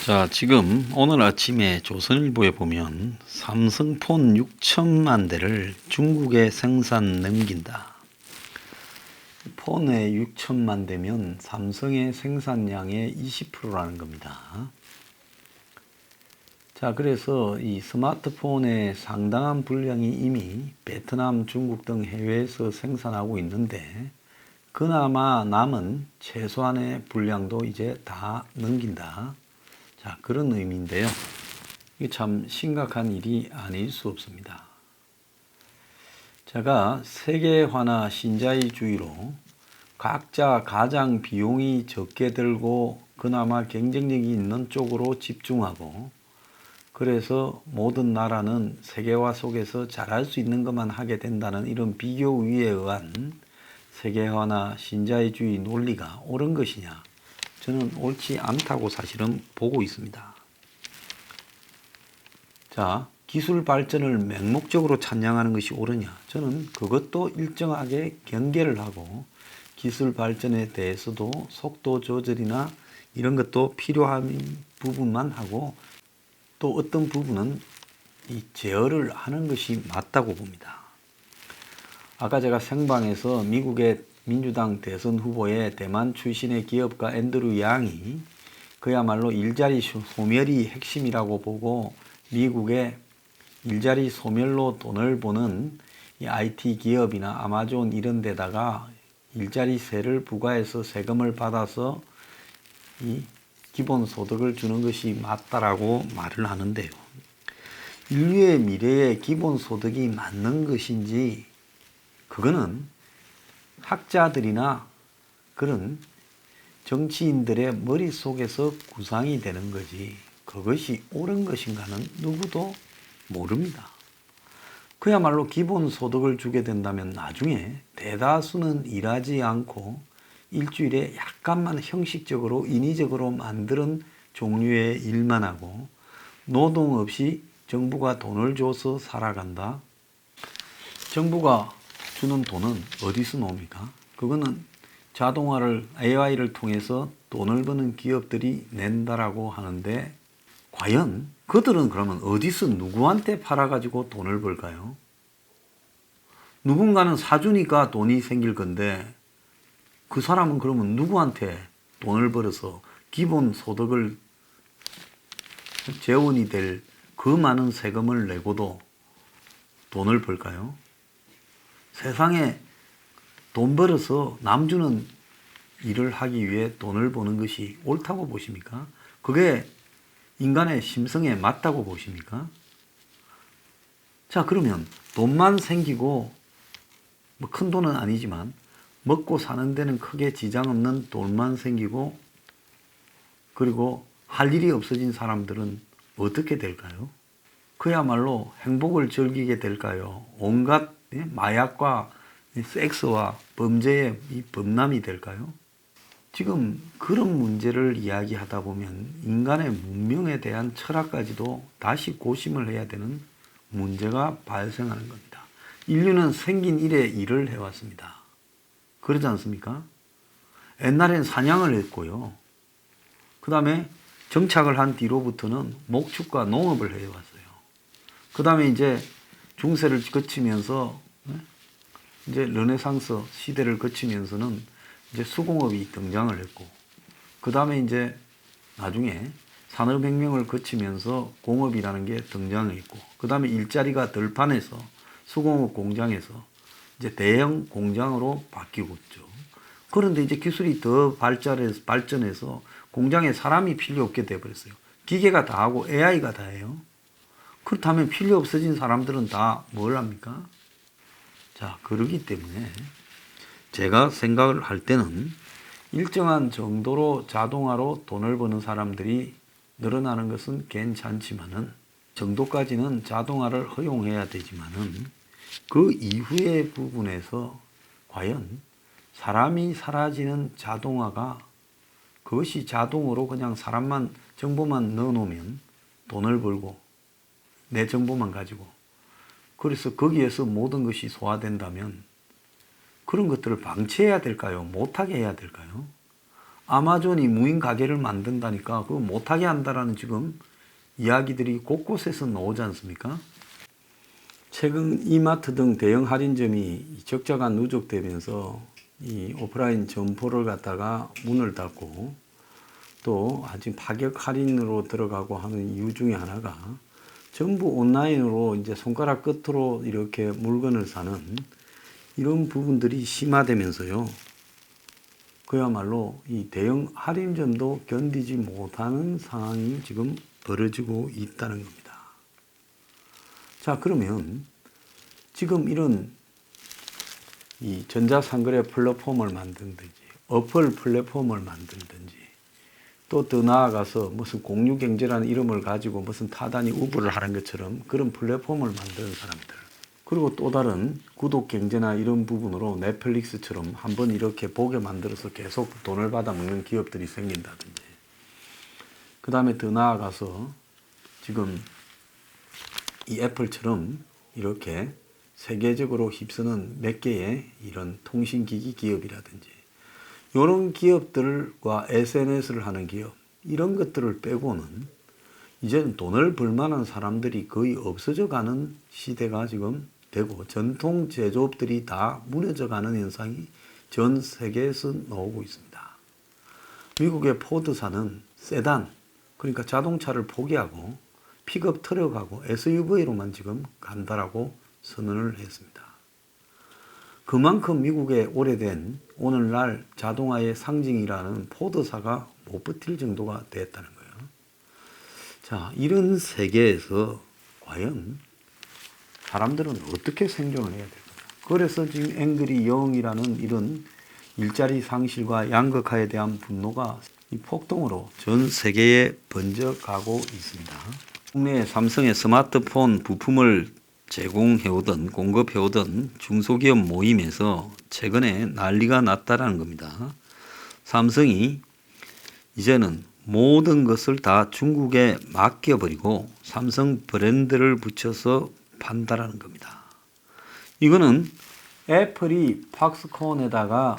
자, 지금 오늘 아침에 조선일보에 보면 삼성폰 6천만 대를 중국에 생산 넘긴다. 폰에 6천만 대면 삼성의 생산량의 20%라는 겁니다. 자, 그래서 이 스마트폰의 상당한 분량이 이미 베트남, 중국 등 해외에서 생산하고 있는데 그나마 남은 최소한의 분량도 이제 다 넘긴다. 자, 그런 의미인데요. 이게 참 심각한 일이 아닐 수 없습니다. 제가 세계화나 신자유주의로 각자 가장 비용이 적게 들고 그나마 경쟁력이 있는 쪽으로 집중하고 그래서 모든 나라는 세계화 속에서 잘할 수 있는 것만 하게 된다는 이런 비교의에 의한 세계화나 신자유주의 논리가 옳은 것이냐? 저는 옳지 않다고 사실은 보고 있습니다. 자, 기술 발전을 맹목적으로 찬양하는 것이 옳으냐? 저는 그것도 일정하게 경계를 하고 기술 발전에 대해서도 속도 조절이나 이런 것도 필요한 부분만 하고 또 어떤 부분은 이 제어를 하는 것이 맞다고 봅니다. 아까 제가 생방에서 미국의 민주당 대선 후보의 대만 출신의 기업가 앤드류 양이 그야말로 일자리 소멸이 핵심이라고 보고 미국의 일자리 소멸로 돈을 버는 이 IT 기업이나 아마존 이런 데다가 일자리세를 부과해서 세금을 받아서 이 기본소득을 주는 것이 맞다라고 말을 하는데요. 인류의 미래에 기본소득이 맞는 것인지 그거는 학자들이나 그런 정치인들의 머릿속에서 구상이 되는 거지 그것이 옳은 것인가는 누구도 모릅니다. 그야말로 기본소득을 주게 된다면 나중에 대다수는 일하지 않고 일주일에 약간만 형식적으로 인위적으로 만드는 종류의 일만 하고 노동 없이 정부가 돈을 줘서 살아간다. 정부가 주는 돈은 어디서 나옵니까? 그거는 자동화를 AI를 통해서 돈을 버는 기업들이 낸다라고 하는데 과연 그들은 그러면 어디서 누구한테 팔아가지고 돈을 벌까요? 누군가는 사주니까 돈이 생길 건데 그 사람은 그러면 누구한테 돈을 벌어서 기본소득을 재원이 될 그 많은 세금을 내고도 돈을 벌까요? 세상에 돈 벌어서 남 주는 일을 하기 위해 돈을 버는 것이 옳다고 보십니까? 그게 인간의 심성에 맞다고 보십니까? 자, 그러면 돈만 생기고 뭐 큰 돈은 아니지만 먹고 사는 데는 크게 지장 없는 돈만 생기고 그리고 할 일이 없어진 사람들은 어떻게 될까요? 그야말로 행복을 즐기게 될까요? 온갖 마약과 섹스와 범죄의 범람이 될까요? 지금 그런 문제를 이야기하다 보면 인간의 문명에 대한 철학까지도 다시 고심을 해야 되는 문제가 발생하는 겁니다. 인류는 생긴 이래 일을 해왔습니다. 그러지 않습니까? 옛날엔 사냥을 했고요. 그 다음에 정착을 한 뒤로부터는 목축과 농업을 해왔어요. 그 다음에 이제 중세를 거치면서 이제 르네상스 시대를 거치면서는 이제 수공업이 등장을 했고 그 다음에 이제 나중에 산업혁명을 거치면서 공업이라는 게 등장했고 그 다음에 일자리가 덜판해서 수공업 공장에서 이제 대형 공장으로 바뀌고 있죠. 그런데 이제 기술이 더 발전해서 공장에 사람이 필요 없게 돼버렸어요. 기계가 다 하고 AI가 다 해요. 그렇다면 필요 없어진 사람들은 다 뭘 합니까? 자, 그러기 때문에 제가 생각을 할 때는 일정한 정도로 자동화로 돈을 버는 사람들이 늘어나는 것은 괜찮지만은 정도까지는 자동화를 허용해야 되지만은 그 이후의 부분에서 과연 사람이 사라지는 자동화가 그것이 자동으로 그냥 사람만 정보만 넣어놓으면 돈을 벌고 내 정보만 가지고 그래서 거기에서 모든 것이 소화된다면 그런 것들을 방치해야 될까요? 못하게 해야 될까요? 아마존이 무인 가게를 만든다니까 그거 못하게 한다라는 지금 이야기들이 곳곳에서 나오지 않습니까? 최근 이마트 등 대형 할인점이 적자가 누적되면서 이 오프라인 점포를 갖다가 문을 닫고 또 아직 파격 할인으로 들어가고 하는 이유 중에 하나가 전부 온라인으로 이제 손가락 끝으로 이렇게 물건을 사는 이런 부분들이 심화되면서요. 그야말로 이 대형 할인점도 견디지 못하는 상황이 지금 벌어지고 있다는 겁니다. 자, 그러면 지금 이런 이 전자상거래 플랫폼을 만든든지 어플 플랫폼을 만든든지 또 더 나아가서 무슨 공유경제라는 이름을 가지고 무슨 타단이 우불을 하는 것처럼 그런 플랫폼을 만드는 사람들, 그리고 또 다른 구독경제나 이런 부분으로 넷플릭스처럼 한번 이렇게 보게 만들어서 계속 돈을 받아 먹는 기업들이 생긴다든지, 그 다음에 더 나아가서 지금 이 애플처럼 이렇게 세계적으로 휩쓰는 몇 개의 이런 통신기기 기업이라든지 이런 기업들과 SNS를 하는 기업, 이런 것들을 빼고는 이제는 돈을 벌 만한 사람들이 거의 없어져 가는 시대가 지금 되고 전통 제조업들이 다 무너져 가는 현상이 전 세계에서 나오고 있습니다. 미국의 포드사는 세단, 그러니까 자동차를 포기하고 픽업 트럭하고 SUV로만 지금 간다라고 선언을 했습니다. 그만큼 미국의 오래된 오늘날 자동화의 상징이라는 포드사가 못 버틸 정도가 됐다는 거예요. 자, 이런 세계에서 과연 사람들은 어떻게 생존을 해야 될까? 그래서 지금 앵그리 영이라는 이런 일자리 상실과 양극화에 대한 분노가 이 폭동으로 전 세계에 번져가고 있습니다. 국내 삼성의 스마트폰 부품을 제공해오던 공급해오던 중소기업 모임에서 최근에 난리가 났다라는 겁니다. 삼성이 이제는 모든 것을 다 중국에 맡겨버리고 삼성 브랜드를 붙여서 판다라는 겁니다. 이거는 애플이 팍스콘에다가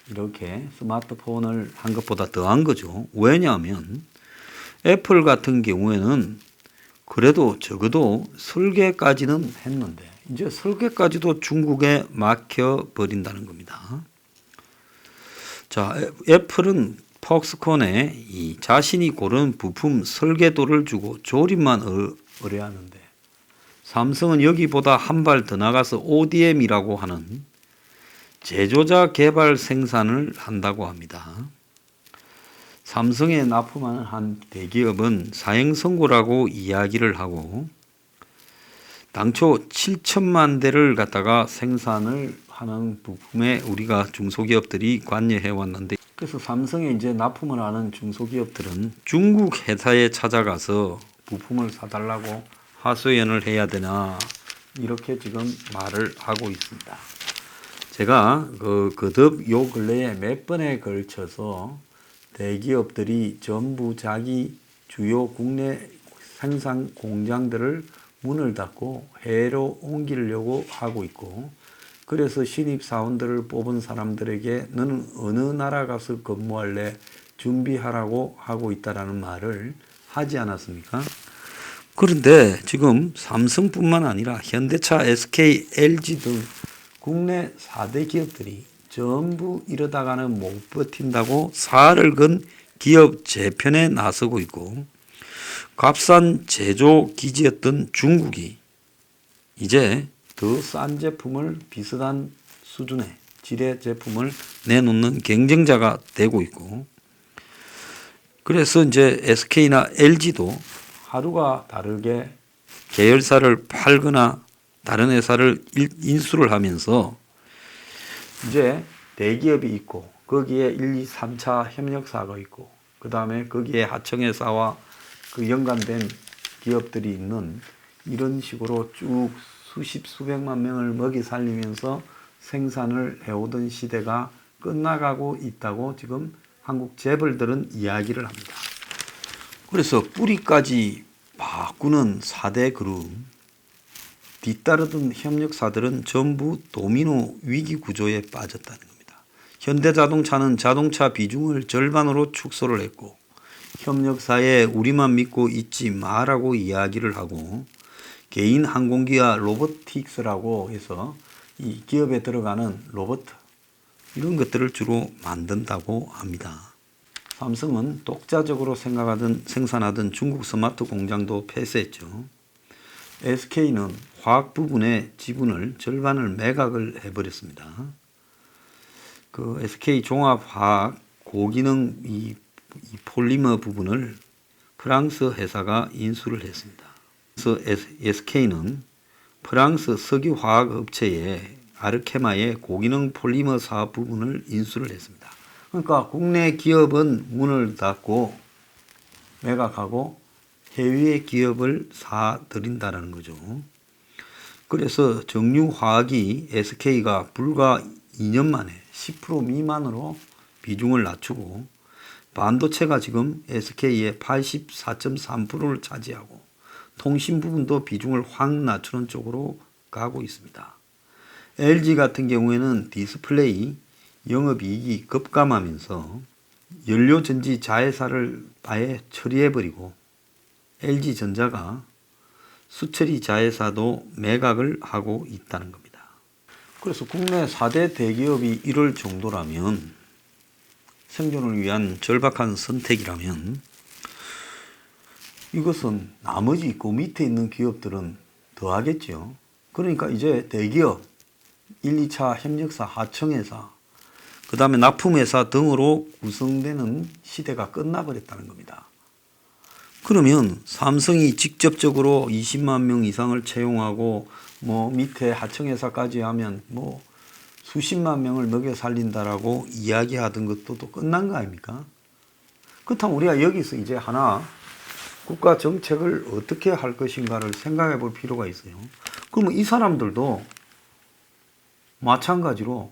이렇게 스마트폰을 한 것보다 더한 거죠. 왜냐하면 애플 같은 경우에는 그래도 적어도 설계까지는 했는데 이제 설계까지도 중국에 맡겨버린다는 겁니다. 자, 애플은 팍스콘에 이 자신이 고른 부품 설계도를 주고 조립만 의뢰하는데 삼성은 여기보다 한 발 더 나가서 ODM이라고 하는 제조자 개발 생산을 한다고 합니다. 삼성에 납품하는 한 대기업은 사행 선고라고 이야기를 하고 당초 7천만 대를 갖다가 생산을 하는 부품에 우리가 중소기업들이 관여해 왔는데, 그래서 삼성에 이제 납품을 하는 중소기업들은 중국 회사에 찾아가서 부품을 사달라고 하소연을 해야 되나 이렇게 지금 말을 하고 있습니다. 제가 거듭 요 근래에 몇 번에 걸쳐서 대기업들이 전부 자기 주요 국내 생산 공장들을 문을 닫고 해외로 옮기려고 하고 있고, 그래서 신입사원들을 뽑은 사람들에게 너는 어느 나라 가서 근무할래 준비하라고 하고 있다라는 말을 하지 않았습니까? 그런데 지금 삼성뿐만 아니라 현대차, SK, LG 등 국내 4대 기업들이 전부 이러다가는 못 버틴다고 살을 건 기업 재편에 나서고 있고, 값싼 제조 기지였던 중국이 이제 더 싼 제품을 비슷한 수준의 질의 제품을 내놓는 경쟁자가 되고 있고, 그래서 이제 SK나 LG도 하루가 다르게 계열사를 팔거나 다른 회사를 인수를 하면서 이제 대기업이 있고 거기에 1, 2, 3차 협력사가 있고 그 다음에 거기에 하청회사와 그 연관된 기업들이 있는 이런 식으로 쭉 수십 수백만 명을 먹이 살리면서 생산을 해오던 시대가 끝나가고 있다고 지금 한국 재벌들은 이야기를 합니다. 그래서 뿌리까지 바꾸는 4대 그룹, 뒤따르던 협력사들은 전부 도미노 위기 구조에 빠졌다는 겁니다. 현대자동차는 자동차 비중을 절반으로 축소를 했고 협력사에 우리만 믿고 있지 마라고 이야기를 하고 개인 항공기와 로보틱스라고 해서 이 기업에 들어가는 로봇 이런 것들을 주로 만든다고 합니다. 삼성은 독자적으로 생산하던 중국 스마트 공장도 폐쇄했죠. SK는 화학 부분의 지분을 절반을 매각을 해버렸습니다. 그 SK 종합화학 고기능 이 폴리머 부분을 프랑스 회사가 인수를 했습니다. 그래서 SK는 프랑스 석유화학 업체의 아르케마의 고기능 폴리머 사업 부분을 인수를 했습니다. 그러니까 국내 기업은 문을 닫고 매각하고 해외 기업을 사들인다는 거죠. 그래서 정유화학이 SK가 불과 2년 만에 10% 미만으로 비중을 낮추고 반도체가 지금 SK의 84.3%를 차지하고 통신 부분도 비중을 확 낮추는 쪽으로 가고 있습니다. LG 같은 경우에는 디스플레이 영업이익이 급감하면서 연료전지 자회사를 아예 처리해버리고 LG전자가 수처리 자회사도 매각을 하고 있다는 겁니다. 그래서 국내 4대 대기업이 이럴 정도라면 생존을 위한 절박한 선택이라면 이것은 나머지 그 밑에 있는 기업들은 더 하겠죠. 그러니까 이제 대기업 1, 2차 협력사, 하청회사, 그 다음에 납품회사 등으로 구성되는 시대가 끝나버렸다는 겁니다. 그러면 삼성이 직접적으로 20만 명 이상을 채용하고 뭐 밑에 하청회사까지 하면 뭐 수십만 명을 먹여 살린다라고 이야기하던 것도 또 끝난 거 아닙니까? 그렇다면 우리가 여기서 이제 하나 국가 정책을 어떻게 할 것인가를 생각해 볼 필요가 있어요. 그러면 이 사람들도 마찬가지로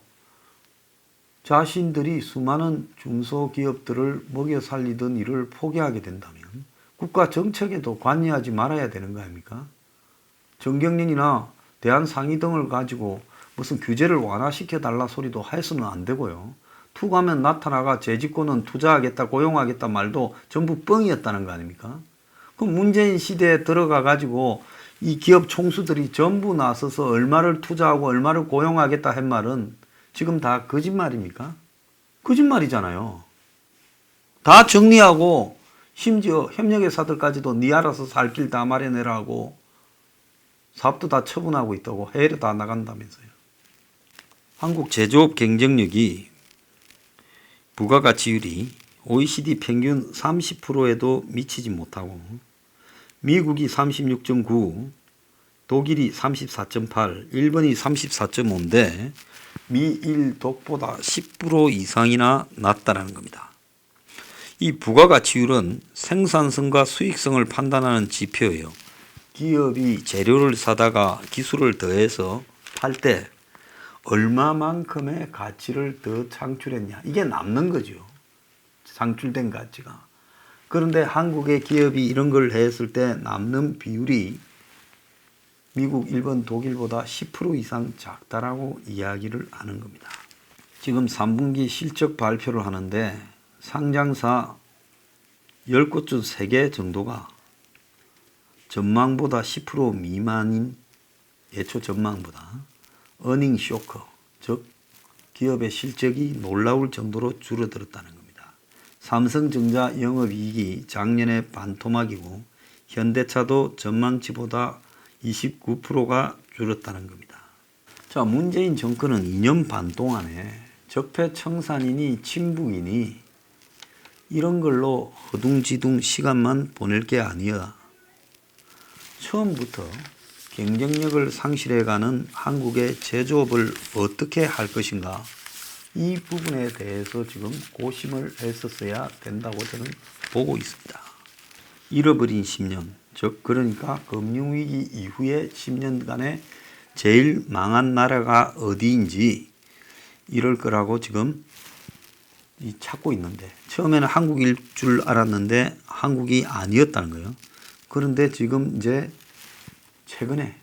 자신들이 수많은 중소기업들을 먹여 살리던 일을 포기하게 된다면 국가 정책에도 관여하지 말아야 되는 거 아닙니까? 정경련이나 대한상의 등을 가지고 무슨 규제를 완화시켜 달라 소리도 해서는 안 되고요. 투가면 나타나가 재집고는 투자하겠다, 고용하겠다 말도 전부 뻥이었다는 거 아닙니까? 그럼 문재인 시대에 들어가 가지고 이 기업 총수들이 전부 나서서 얼마를 투자하고 얼마를 고용하겠다 한 말은 지금 다 거짓말입니까? 거짓말이잖아요. 다 정리하고 심지어 협력회사들까지도 니 알아서 살 길 다 마련해라고 사업도 다 처분하고 있다고 해외로 다 나간다면서요. 한국 제조업 경쟁력이 부가가치율이 OECD 평균 30%에도 미치지 못하고 미국이 36.9, 독일이 34.8, 일본이 34.5인데 미일 독보다 10% 이상이나 낮다라는 겁니다. 이 부가가치율은 생산성과 수익성을 판단하는 지표예요. 기업이 재료를 사다가 기술을 더해서 팔 때 얼마만큼의 가치를 더 창출했냐. 이게 남는 거죠. 창출된 가치가. 그런데 한국의 기업이 이런 걸 했을 때 남는 비율이 미국, 일본, 독일보다 10% 이상 작다라고 이야기를 하는 겁니다. 지금 3분기 실적 발표를 하는데 상장사 10곳 중 3개 정도가 전망보다 10% 미만인 예초 전망보다 어닝 쇼크, 즉 기업의 실적이 놀라울 정도로 줄어들었다는 겁니다. 삼성전자 영업이익이 작년에 반토막이고 현대차도 전망치보다 29%가 줄었다는 겁니다. 자, 문재인 정권은 2년 반 동안에 적폐청산이니 친북이니 이런 걸로 허둥지둥 시간만 보낼 게 아니야. 처음부터 경쟁력을 상실해가는 한국의 제조업을 어떻게 할 것인가, 이 부분에 대해서 지금 고심을 했었어야 된다고 저는 보고 있습니다. 잃어버린 10년, 즉 그러니까 금융위기 이후에 10년간에 제일 망한 나라가 어디인지 이럴 거라고 지금 찾고 있는데, 처음에는 한국일 줄 알았는데 한국이 아니었다는 거예요. 그런데 지금 이제 최근에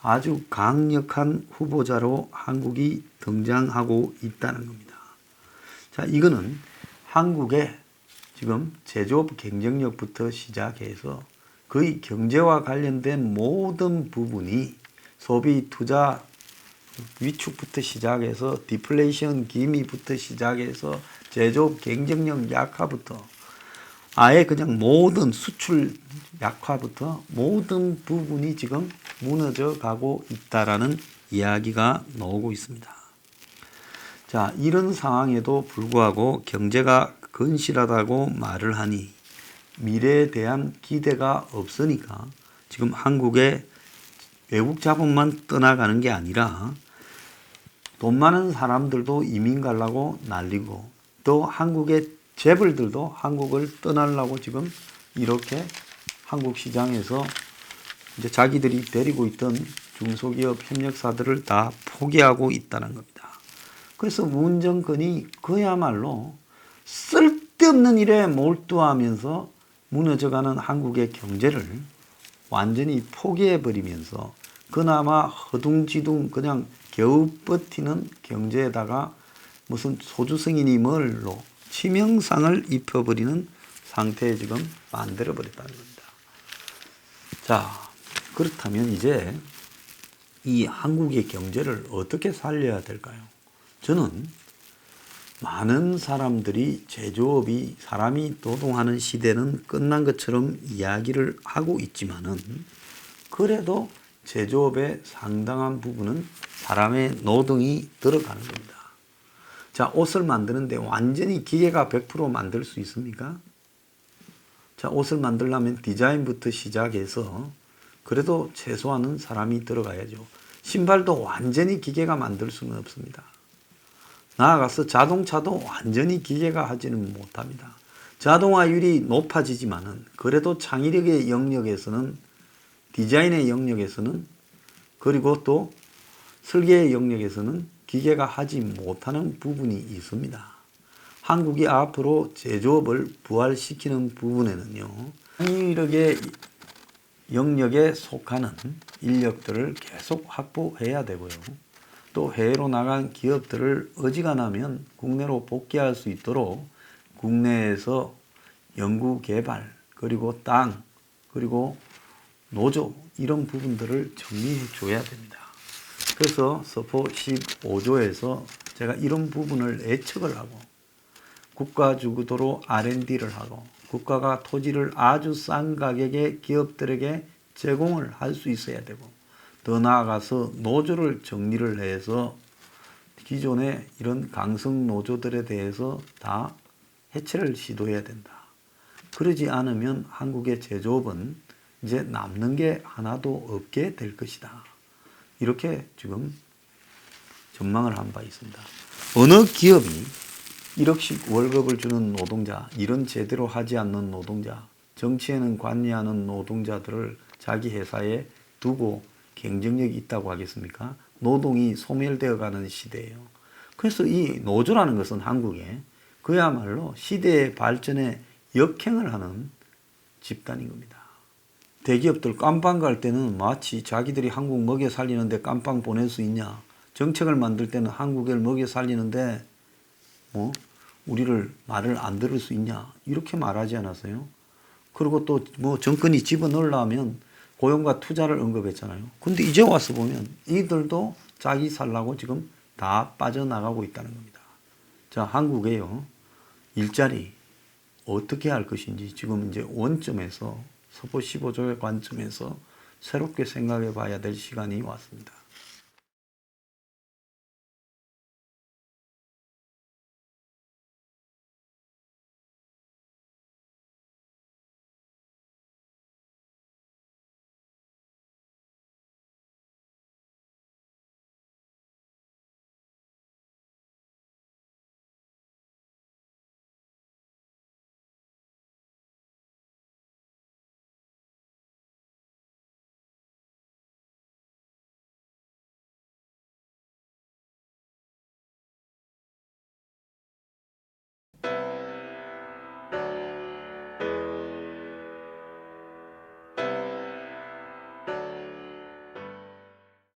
아주 강력한 후보자로 한국이 등장하고 있다는 겁니다. 자, 이거는 한국의 지금 제조업 경쟁력부터 시작해서 거의 경제와 관련된 모든 부분이 소비, 투자, 위축부터 시작해서 디플레이션 기미부터 시작해서 제조업 경쟁력 약화부터 아예 그냥 모든 수출 약화부터 모든 부분이 지금 무너져 가고 있다라는 이야기가 나오고 있습니다. 자, 이런 상황에도 불구하고 경제가 건실하다고 말을 하니 미래에 대한 기대가 없으니까 지금 한국의 외국 자본만 떠나가는 게 아니라 돈 많은 사람들도 이민 가려고 난리고 또 한국의 재벌들도 한국을 떠나려고 지금 이렇게 한국 시장에서 이제 자기들이 데리고 있던 중소기업 협력사들을 다 포기하고 있다는 겁니다. 그래서 문 정권이 그야말로 쓸데없는 일에 몰두하면서 무너져가는 한국의 경제를 완전히 포기해버리면서 그나마 허둥지둥 그냥 겨우 버티는 경제에다가 무슨 소주 승인이 뭘로 치명상을 입혀버리는 상태에 지금 만들어버렸다는 겁니다. 자, 그렇다면 이제 이 한국의 경제를 어떻게 살려야 될까요? 저는 많은 사람들이 제조업이 사람이 노동하는 시대는 끝난 것처럼 이야기를 하고 있지만은 그래도 제조업의 상당한 부분은 사람의 노동이 들어가는 겁니다. 자, 옷을 만드는데 완전히 기계가 100% 만들 수 있습니까? 자, 옷을 만들려면 디자인부터 시작해서 그래도 최소한은 사람이 들어가야죠. 신발도 완전히 기계가 만들 수는 없습니다. 나아가서 자동차도 완전히 기계가 하지는 못합니다. 자동화율이 높아지지만은 그래도 창의력의 영역에서는 디자인의 영역에서는 그리고 또 설계의 영역에서는 기계가 하지 못하는 부분이 있습니다. 한국이 앞으로 제조업을 부활시키는 부분에는요, 창의력의 영역에 속하는 인력들을 계속 확보해야 되고요. 또 해외로 나간 기업들을 어지간하면 국내로 복귀할 수 있도록 국내에서 연구개발 그리고 땅 그리고 노조 이런 부분들을 정리해 줘야 됩니다. 그래서 서포 15조에서 제가 이런 부분을 예측을 하고 국가 주도로 R&D를 하고 국가가 토지를 아주 싼 가격에 기업들에게 제공을 할 수 있어야 되고 더 나아가서 노조를 정리를 해서 기존의 이런 강성 노조들에 대해서 다 해체를 시도해야 된다. 그러지 않으면 한국의 제조업은 이제 남는 게 하나도 없게 될 것이다. 이렇게 지금 전망을 한 바 있습니다. 어느 기업이 1억씩 월급을 주는 노동자, 일은 제대로 하지 않는 노동자, 정치에는 관여하는 노동자들을 자기 회사에 두고 경쟁력이 있다고 하겠습니까? 노동이 소멸되어 가는 시대예요. 그래서 이 노조라는 것은 한국에 그야말로 시대의 발전에 역행을 하는 집단인 겁니다. 대기업들 깜빵 갈 때는 마치 자기들이 한국 먹여 살리는데 깜빵 보낼 수 있냐. 정책을 만들 때는 한국을 먹여 살리는데 우리를 말을 안 들을 수 있냐. 이렇게 말하지 않았어요? 그리고 또 정권이 집어넣으려면 고용과 투자를 언급했잖아요. 근데 이제 와서 보면 이들도 자기 살라고 지금 다 빠져나가고 있다는 겁니다. 자, 한국에요. 일자리 어떻게 할 것인지 지금 이제 원점에서 서포 15조의 관점에서 새롭게 생각해 봐야 될 시간이 왔습니다.